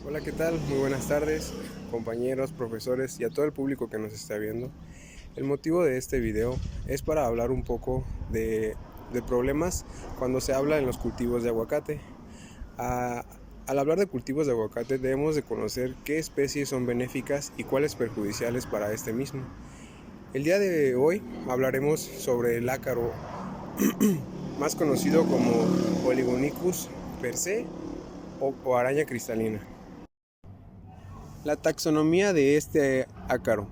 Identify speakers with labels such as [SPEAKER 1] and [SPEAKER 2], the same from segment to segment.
[SPEAKER 1] Hola, ¿qué tal? Muy buenas tardes, compañeros, profesores y a todo el público que nos está viendo. El motivo de este video es para hablar un poco de problemas cuando se habla en los cultivos de aguacate. A- Al hablar de cultivos de aguacate debemos de conocer qué especies son benéficas y cuáles perjudiciales para este mismo. El día de hoy hablaremos sobre el ácaro, más conocido como Oligonicus per se o araña cristalina. La taxonomía de este ácaro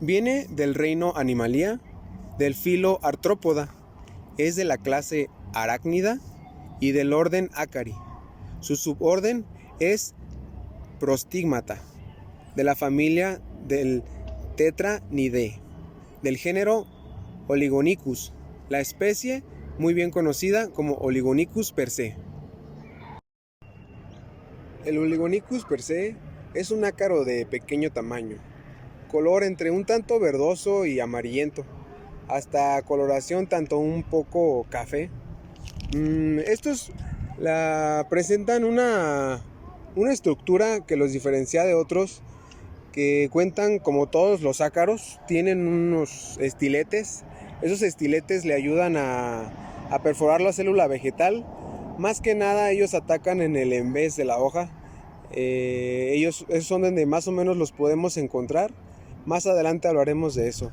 [SPEAKER 1] viene del reino Animalia, del filo Artrópoda, es de la clase Arácnida y del orden Acari. Su suborden es Prostigmata, de la familia del Tetranidae, del género Oligonicus, la especie muy bien conocida como Oligonicus per se. El Oligonicus per se es un ácaro de pequeño tamaño, color entre un tanto verdoso y amarillento, hasta coloración tanto un poco café. Estos presentan una estructura que los diferencia de otros que cuentan, como todos los ácaros, tienen unos estiletes. Esos estiletes le ayudan a perforar la célula vegetal. Más que nada ellos atacan en el envés de la hoja. Esos son donde más o menos los podemos encontrar. Más adelante hablaremos de eso.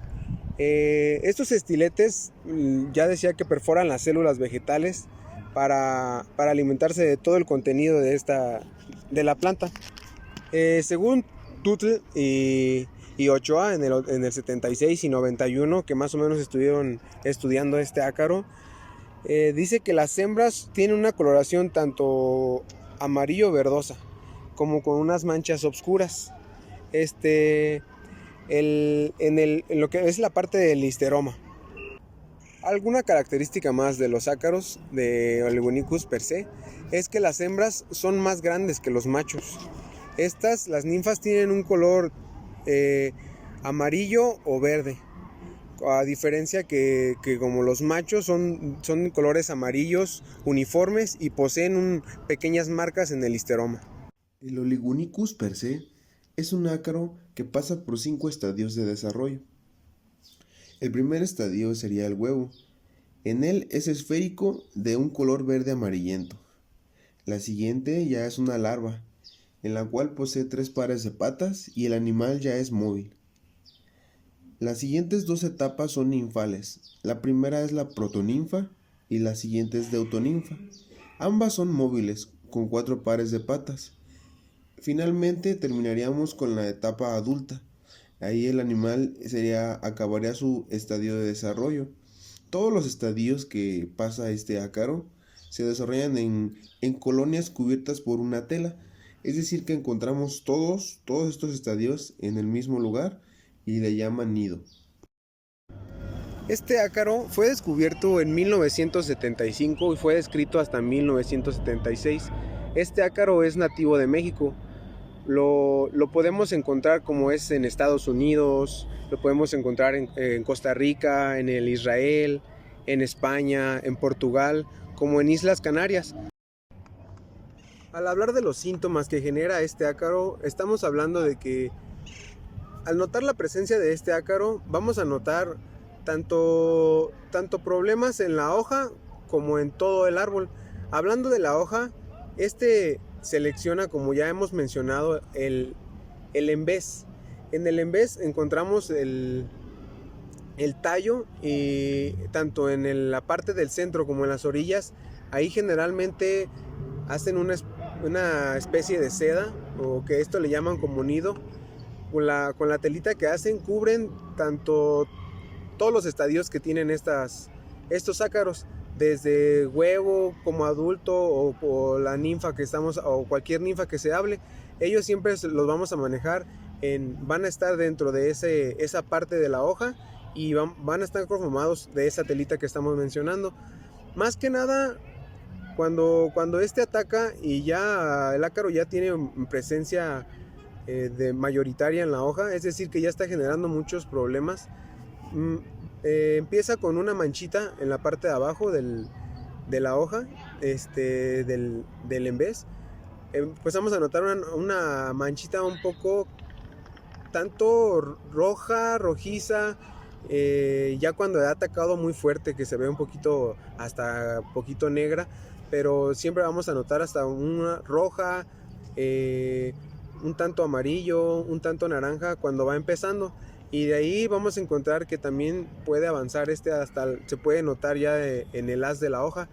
[SPEAKER 1] Estos estiletes, ya decía que perforan las células vegetales para alimentarse de todo el contenido de la planta. Según Tuttle y Ochoa en el 76 y 91, que más o menos estuvieron estudiando este ácaro, dice que las hembras tienen una coloración tanto amarillo-verdosa como con unas manchas oscuras. En lo que es la parte del histeroma. Alguna característica más de los ácaros de Oligonicus per se es que las hembras son más grandes que los machos. Las ninfas, tienen un color eh, amarillo o verde, a diferencia que como los machos son colores amarillos uniformes y poseen pequeñas marcas en el histeroma.
[SPEAKER 2] El Oligonicus per se es un ácaro que pasa por 5 estadios de desarrollo. El primer estadio sería el huevo. En él es esférico de un color verde amarillento. La siguiente ya es una larva, en la cual posee 3 pares de patas y el animal ya es móvil. Las siguientes 2 etapas son ninfales. La primera es la protoninfa y la siguiente es deutoninfa. Ambas son móviles, con 4 pares de patas. Finalmente terminaríamos con la etapa adulta. Ahí el animal acabaría su estadio de desarrollo. Todos los estadios que pasa este ácaro se desarrollan en colonias cubiertas por una tela. Es decir, que encontramos todos estos estadios en el mismo lugar y le llaman nido.
[SPEAKER 1] Este ácaro fue descubierto en 1975 y fue descrito hasta 1976. Este ácaro es nativo de México. Lo podemos encontrar como es en Estados Unidos, lo podemos encontrar en Costa Rica, en el Israel, en España, en Portugal, como en Islas Canarias. Al hablar de los síntomas que genera este ácaro, estamos hablando de que al notar la presencia de este ácaro, vamos a notar tanto problemas en la hoja como en todo el árbol. Hablando de la hoja, selecciona, como ya hemos mencionado, el envés. En el envés encontramos el tallo, y tanto en la parte del centro como en las orillas, ahí generalmente hacen una especie de seda, o que esto le llaman como nido. Con la telita que hacen, cubren tanto todos los estadios que tienen estos ácaros, desde huevo como adulto o la ninfa que estamos, o cualquier ninfa que se hable. Ellos siempre los vamos a manejar, van a estar dentro de esa parte de la hoja, y van a estar conformados de esa telita que estamos mencionando. Más que nada, cuando este ataca y ya el ácaro ya tiene presencia de mayoritaria en la hoja, es decir, que ya está generando muchos problemas. Mm, Empieza con una manchita en la parte de abajo de la hoja, del envés. empezamos a notar una manchita un poco tanto roja, rojiza, ya cuando ha atacado muy fuerte, que se ve un poquito, hasta poquito negra, pero siempre vamos a notar hasta una roja, un tanto amarillo, un tanto naranja cuando va empezando. Y de ahí vamos a encontrar que también puede avanzar hasta se puede notar ya en el haz de la hoja.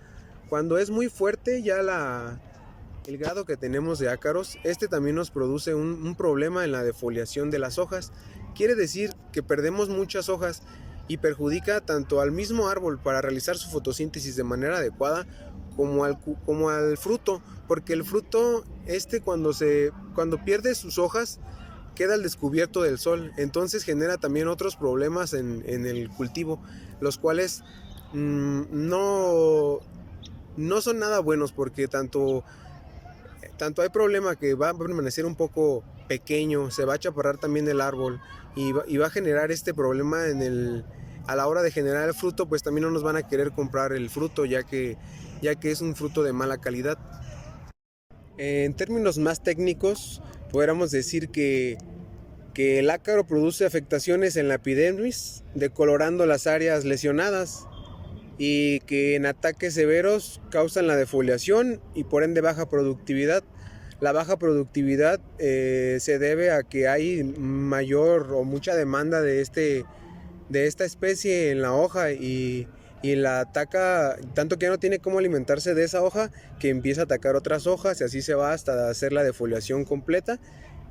[SPEAKER 1] Cuando es muy fuerte ya el grado que tenemos de ácaros, también nos produce un problema en la defoliación de las hojas. Quiere decir que perdemos muchas hojas y perjudica tanto al mismo árbol para realizar su fotosíntesis de manera adecuada como al fruto, porque el fruto cuando pierde sus hojas queda al descubierto del sol, entonces genera también otros problemas en el cultivo, los cuales no son nada buenos, porque tanto hay problema que va a permanecer un poco pequeño, se va a chaparrar también el árbol y va a generar este problema a la hora de generar el fruto, pues también no nos van a querer comprar el fruto ya que es un fruto de mala calidad. En términos más técnicos, podríamos decir que el ácaro produce afectaciones en la epidermis, decolorando las áreas lesionadas, y que en ataques severos causan la defoliación y por ende baja productividad. La baja productividad se debe a que hay mayor o mucha demanda de esta especie en la hoja y la ataca tanto que ya no tiene cómo alimentarse de esa hoja, que empieza a atacar otras hojas y así se va hasta hacer la defoliación completa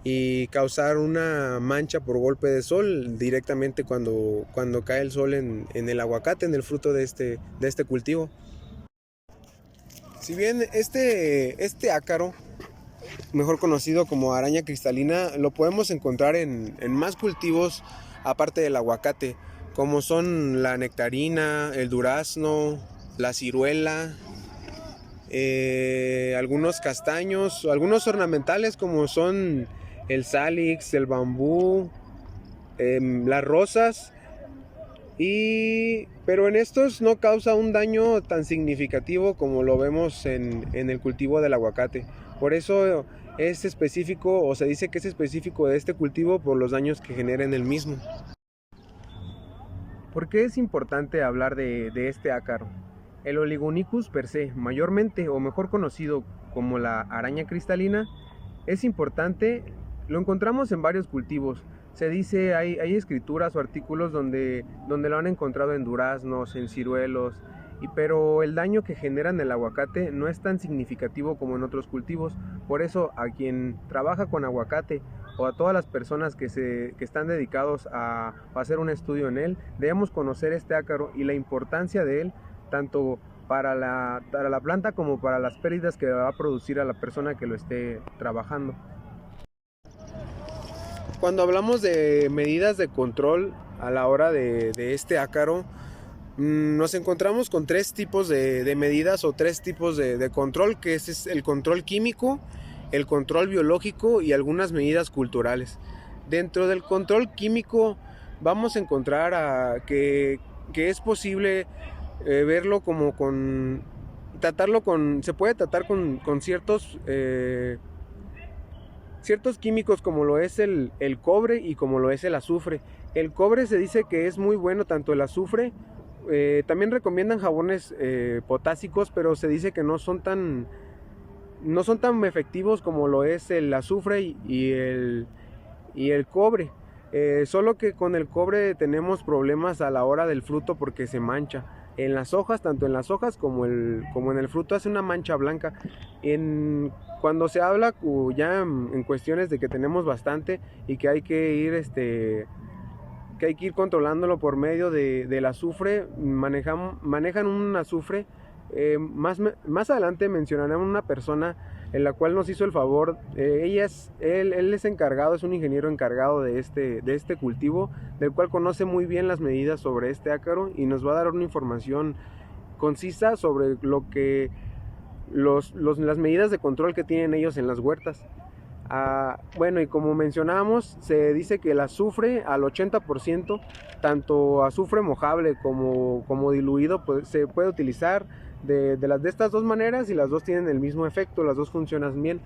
[SPEAKER 1] y causar una mancha por golpe de sol directamente cuando cae el sol en el aguacate, en el fruto de este cultivo. Si bien este ácaro, mejor conocido como araña cristalina, lo podemos encontrar en más cultivos aparte del aguacate, como son la nectarina, el durazno, la ciruela, algunos castaños, algunos ornamentales como son el salix, el bambú, las rosas, pero en estos no causa un daño tan significativo como lo vemos en el cultivo del aguacate. Por eso es específico, o se dice que es específico de este cultivo por los daños que genera en el mismo. ¿Por qué es importante hablar de este ácaro? El Oligonicus per se, mayormente o mejor conocido como la araña cristalina, es importante. Lo encontramos en varios cultivos. Se dice, hay escrituras o artículos donde lo han encontrado en duraznos, en ciruelos, pero el daño que genera en el aguacate no es tan significativo como en otros cultivos. Por eso a quien trabaja con aguacate o a todas las personas que están dedicados a hacer un estudio en él, debemos conocer este ácaro y la importancia de él, tanto para la planta como para las pérdidas que va a producir a la persona que lo esté trabajando. Cuando hablamos de medidas de control a la hora de este ácaro, nos encontramos con tres tipos de medidas o tres tipos de control, que es el control químico, el control biológico y algunas medidas culturales. Dentro del control químico vamos a encontrar que es posible verlo como se puede tratar con ciertos químicos, como lo es el cobre y como lo es el azufre. El cobre se dice que es muy bueno, tanto el azufre. También recomiendan jabones potásicos, pero se dice que no son tan efectivos como lo es el azufre y el cobre. Solo que con el cobre tenemos problemas a la hora del fruto porque se mancha. En las hojas, tanto en las hojas como en el fruto, hace una mancha blanca. Cuando se habla ya en cuestiones de que tenemos bastante y que hay que ir controlándolo por medio del azufre, manejan un azufre. Más adelante mencionaremos una persona en la cual nos hizo el favor. Él es encargado, es un ingeniero encargado de este cultivo, del cual conoce muy bien las medidas sobre este ácaro y nos va a dar una información concisa sobre las medidas de control que tienen ellos en las huertas. Bueno, y como mencionábamos, se dice que el azufre al 80%, tanto azufre mojable como diluido, pues, se puede utilizar de estas dos maneras y las dos tienen el mismo efecto, las dos funcionan bien.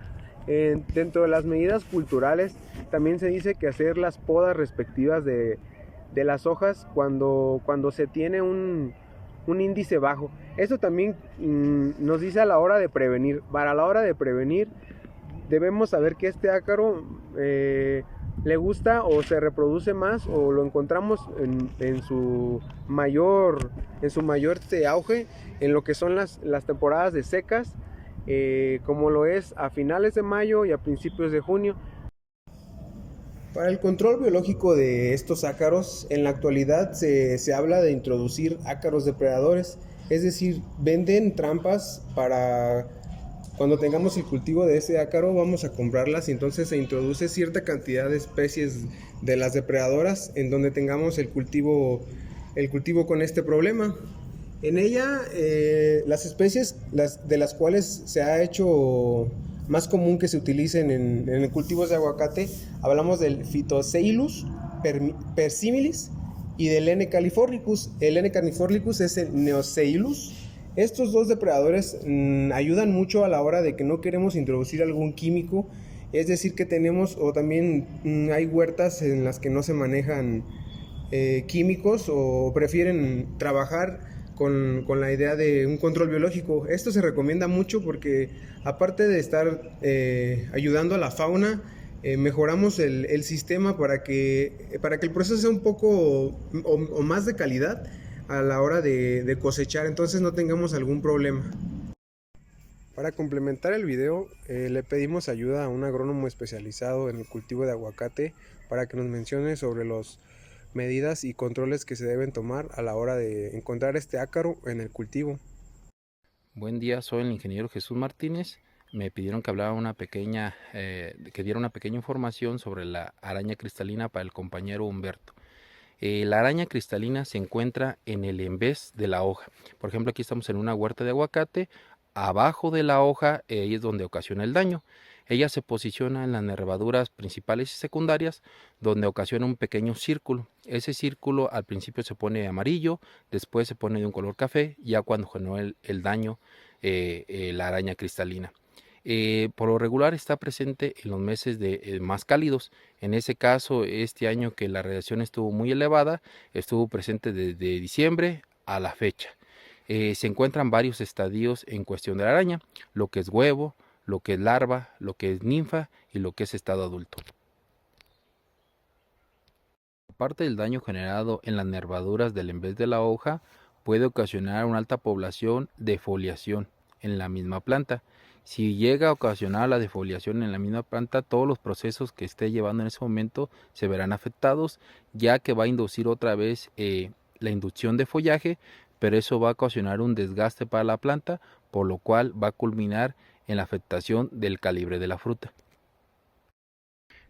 [SPEAKER 1] Dentro de las medidas culturales también se dice que hacer las podas respectivas de las hojas cuando se tiene un índice bajo. Esto también nos dice a la hora de prevenir. Para la hora de prevenir debemos saber que este ácaro le gusta o se reproduce más o lo encontramos en su mayor auge en lo que son las temporadas de secas, como lo es a finales de mayo y a principios de junio. Para el control biológico de estos ácaros, en la actualidad se habla de introducir ácaros depredadores, es decir, venden trampas para cuando tengamos el cultivo de ese ácaro, vamos a comprarlas y entonces se introduce cierta cantidad de especies de las depredadoras en donde tengamos el cultivo con este problema. En ella, las especies de las cuales se ha hecho más común que se utilicen en cultivos de aguacate, hablamos del Phytoceylus persimilis y del N. californicus. El N. californicus es el Neoceylus. Estos dos depredadores ayudan mucho a la hora de que no queremos introducir algún químico, es decir que tenemos, o también hay huertas en las que no se manejan químicos o prefieren trabajar con la idea de un control biológico. Esto se recomienda mucho porque aparte de estar ayudando a la fauna, mejoramos el sistema para que el proceso sea un poco o más de calidad a la hora de cosechar, entonces no tengamos algún problema. Para complementar el video, le pedimos ayuda a un agrónomo especializado en el cultivo de aguacate para que nos mencione sobre las medidas y controles que se deben tomar a la hora de encontrar este ácaro en el cultivo.
[SPEAKER 3] Buen día, soy el ingeniero Jesús Martínez. Me pidieron que hablara que diera una pequeña información sobre la araña cristalina para el compañero Humberto. La araña cristalina se encuentra en el envés de la hoja. Por ejemplo, aquí estamos en una huerta de aguacate. Abajo de la hoja es donde ocasiona el daño. Ella se posiciona en las nervaduras principales y secundarias, donde ocasiona un pequeño círculo. Ese círculo al principio se pone amarillo, después se pone de un color café, ya cuando generó el daño la araña cristalina. Por lo regular está presente en los meses más cálidos. En ese caso, este año que la radiación estuvo muy elevada, estuvo presente desde diciembre a la fecha. Se encuentran varios estadios en cuestión de la araña, lo que es huevo, lo que es larva, lo que es ninfa y lo que es estado adulto. Aparte del daño generado en las nervaduras del envés de la hoja, puede ocasionar una alta población de foliación en la misma planta. Si llega a ocasionar la defoliación en la misma planta, todos los procesos que esté llevando en ese momento se verán afectados, ya que va a inducir otra vez la inducción de follaje, pero eso va a ocasionar un desgaste para la planta, por lo cual va a culminar en la afectación del calibre de la fruta.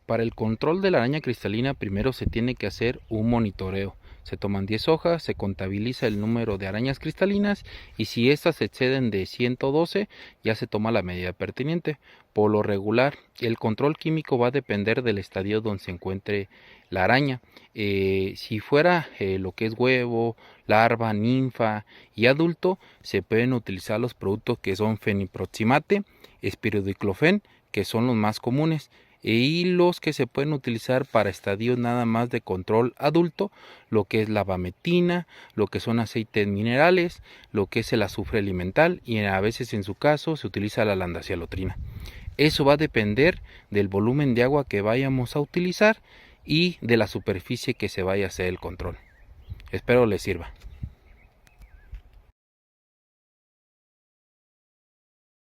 [SPEAKER 3] Para el control de la araña cristalina, primero se tiene que hacer un monitoreo. Se toman 10 hojas, se contabiliza el número de arañas cristalinas y si estas exceden de 112 ya se toma la medida pertinente. Por lo regular, el control químico va a depender del estadio donde se encuentre la araña. Si fuera lo que es huevo, larva, ninfa y adulto, se pueden utilizar los productos que son feniproximate, espiridiclofen, que son los más comunes. Y los que se pueden utilizar para estadios nada más de control adulto, lo que es la bametina, lo que son aceites minerales, lo que es el azufre elemental y a veces en su caso se utiliza la landacialotrina. Eso va a depender del volumen de agua que vayamos a utilizar y de la superficie que se vaya a hacer el control. Espero les sirva.